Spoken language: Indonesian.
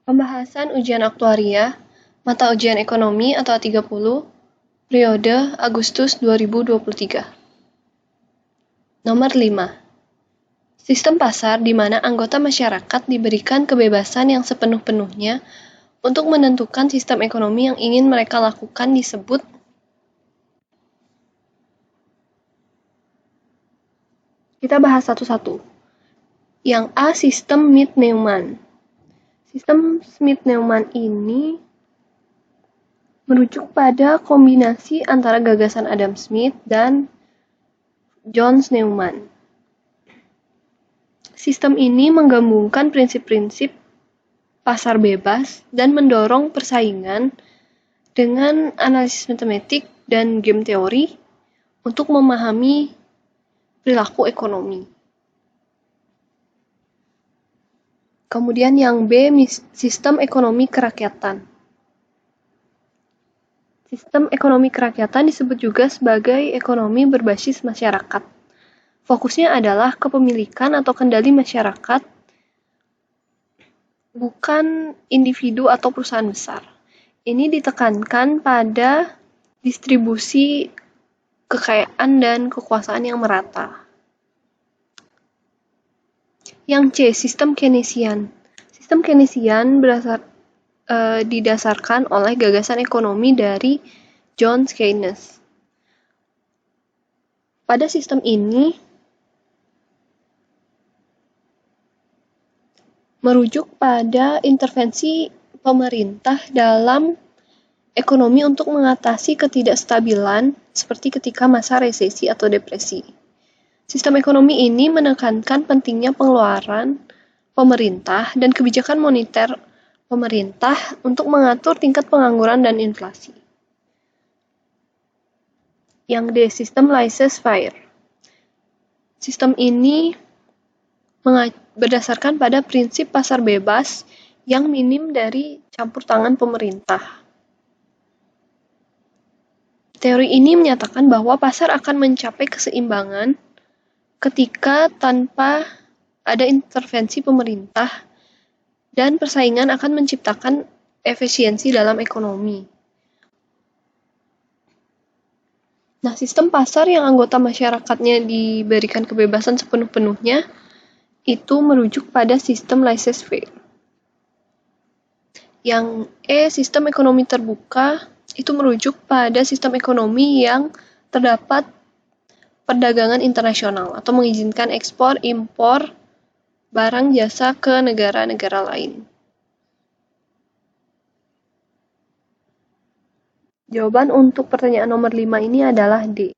Pembahasan ujian aktuaria, mata ujian ekonomi atau A30, periode Agustus 2023. Nomor 5. Sistem pasar di mana anggota masyarakat diberikan kebebasan yang sepenuh-penuhnya untuk menentukan sistem ekonomi yang ingin mereka lakukan disebut Kita bahas satu-satu. Yang A, sistem Smith-Neumann. Sistem Smith-Neumann ini merujuk pada kombinasi antara gagasan Adam Smith dan John Neumann. Sistem ini menggabungkan prinsip-prinsip pasar bebas dan mendorong persaingan dengan analisis matematik dan game teori untuk memahami perilaku ekonomi. Kemudian yang B, sistem ekonomi kerakyatan. Sistem ekonomi kerakyatan disebut juga sebagai ekonomi berbasis masyarakat. Fokusnya adalah kepemilikan atau kendali masyarakat, bukan individu atau perusahaan besar. Ini ditekankan pada distribusi kekayaan dan kekuasaan yang merata. Yang C, sistem Keynesian. Sistem Keynesian didasarkan oleh gagasan ekonomi dari John Keynes. Pada sistem ini merujuk pada intervensi pemerintah dalam ekonomi untuk mengatasi ketidakstabilan seperti ketika masa resesi atau depresi. Sistem ekonomi ini menekankan pentingnya pengeluaran pemerintah dan kebijakan moneter pemerintah untuk mengatur tingkat pengangguran dan inflasi. Yang D, sistem laissez-faire. Sistem ini berdasarkan pada prinsip pasar bebas yang minim dari campur tangan pemerintah. Teori ini menyatakan bahwa pasar akan mencapai keseimbangan ketika tanpa ada intervensi pemerintah dan persaingan akan menciptakan efisiensi dalam ekonomi. Nah, sistem pasar yang anggota masyarakatnya diberikan kebebasan sepenuh-penuhnya itu merujuk pada sistem laissez-faire. Yang E, sistem ekonomi terbuka, itu merujuk pada sistem ekonomi yang terdapat perdagangan internasional atau mengizinkan ekspor, impor, barang jasa ke negara-negara lain. Jawaban untuk pertanyaan nomor 5 ini adalah D.